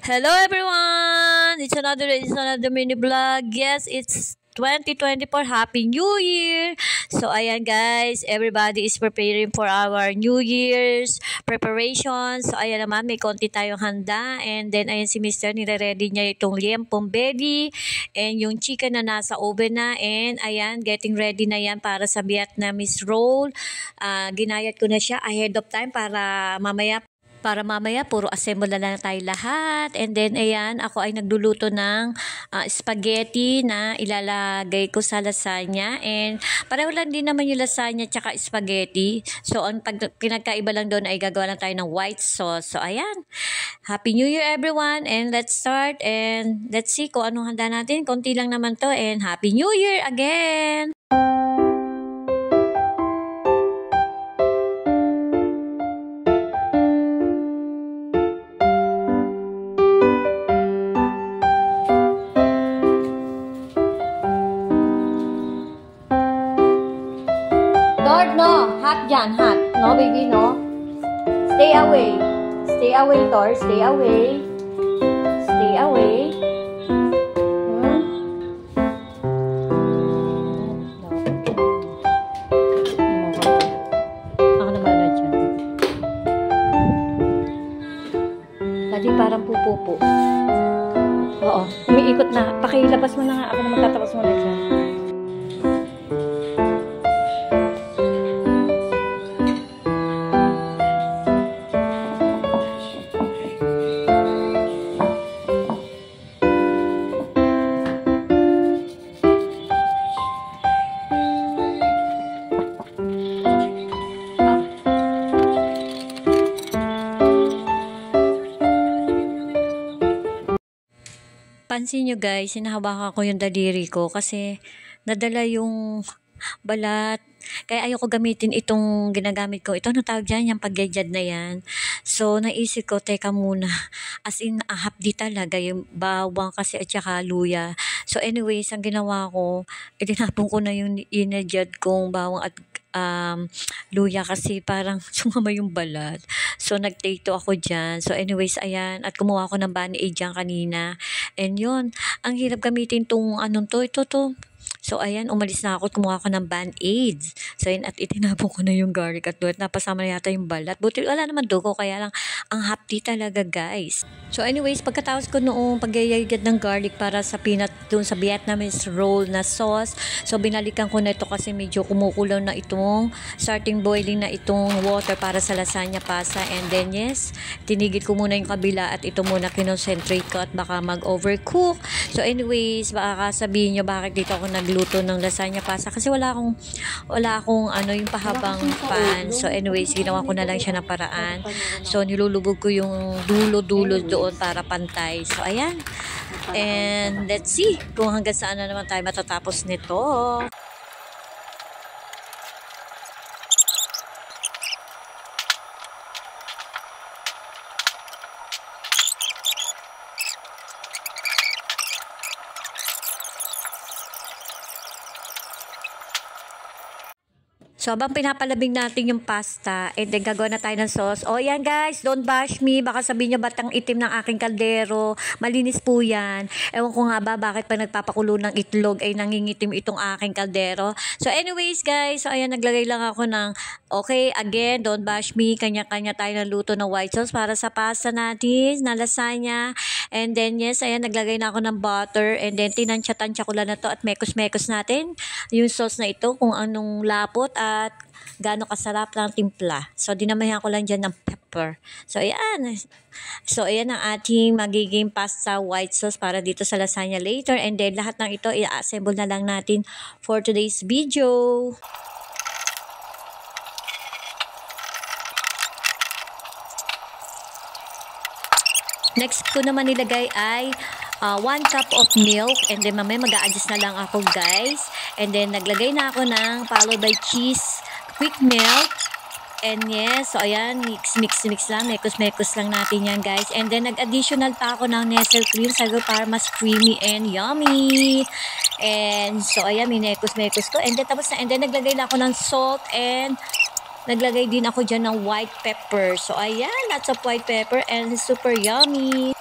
Hello everyone! It's another mini vlog. Yes, it's 2024. Happy New Year! So ayan guys, everybody is preparing for our New Year's preparation. So ayan naman, may konti tayong handa. And then ayan si Mr. nire-ready niya itong liempong belly and yung chicken na nasa oven na. And ayan, getting ready na yan para sa Vietnamese roll. Ginayat ko na siya ahead of time para mamaya puro assemble na lang tayo lahat. And then ayan, ako ay nagluluto ng spaghetti na ilalagay ko sa lasagna. And pareho lang din naman yung lasagna tsaka spaghetti. So ang pinagkaiba lang doon ay gagawa lang tayo ng white sauce. So ayan, Happy New Year everyone, and let's start and let's see kung anong handa natin. Konti lang naman to, and Happy New Year again! Lord, no. Hot dyan, hot. No, baby, no. Stay away. Stay away, Lord. Stay away. Stay away. Ako naman na dyan. Lagi parang pupupo. Oo, umiikot na. Pakilabas mo na nga. Ako na magtatapos mo na dyan. Pansin nyo guys, hinahawakan ko yung daliri ko kasi nadala yung balat. Kaya ayoko gamitin itong ginagamit ko. Ito ano tawag dyan, yung pagyayad na yan. So naisip ko, teka muna. As in, hapdi talaga yung bawang kasi at saka luya. So anyways, ang ginawa ko, itinapon ko na yung inadyad kong bawang at luya kasi parang sumama yung balat. So nag-take two ako dyan. So anyways, ayan. At kumuha ko ng Band-Aid dyan kanina. And yun, ang hirap gamitin tong anong to, ito to. So ayan, umalis na ako at kumuha ko ng Band-Aids. So ayan, at itinapon ko na yung garlic at doon. Napasama na yata yung balat. Buti wala naman dugo, kaya lang ang hapdi talaga guys. So anyways, pagkatapos ko noong pagyayagad ng garlic para sa peanut doon sa Vietnamese roll na sauce. So binalikan ko na ito kasi medyo kumukulo na itong starting boiling na itong water para sa lasagna pasta. And then yes, tinigil ko muna yung kabila at ito muna kinoncentrate ko at baka mag-overcook. So anyways, baka sabihin nyo bakit dito ako nagluto ng lasagna pasta kasi wala akong ano yung pahabang pan. So anyways, ginawa ko na lang siya ng paraan. So nilulubog ko yung dulo-dulo doon para pantay. So ayan. And let's see kung hanggang saan na naman tayo matatapos nito. So, habang pinapalabing natin yung pasta, and then gagawa na tayo ng sauce. O, yan guys, don't bash me. Baka sabihin nyo, ba't ang itim ng aking kaldero? Malinis po yan. Ewan ko nga ba, bakit pa nagpapakulo ng itlog ay nangingitim itong aking kaldero? So, anyways guys, so ayan, naglagay lang ako ng, okay, again, don't bash me. Kanya-kanya tayo ng luto ng white sauce para sa pasta natin, na lasagna. And then, yes, ayan, naglagay na ako ng butter. And then, tinansya-tansya ko lang na to at mekos-mekos natin yung sauce na ito kung anong lapot at gaano kasarap ng timpla. So, dinamayan ko lang dyan ng pepper. So, ayan. So, ayan ang ating magiging pasta white sauce para dito sa lasagna later. And then, lahat ng ito, i-assemble na lang natin for today's video. Next ko naman nilagay ay 1 cup of milk, and then mamaya mag-a-adjust na lang ako guys. And then naglagay na ako ng followed by cheese quick melt. And yes, so ayan, mix lang, mekos lang natin yan guys. And then nag-additional pa ako ng Nestle cream para mas creamy and yummy. And so ayan, minekos ko. And then tapos na, and then naglagay na ako ng salt and naglagay din ako dyan ng white pepper. So ayan, lots of white pepper and super yummy.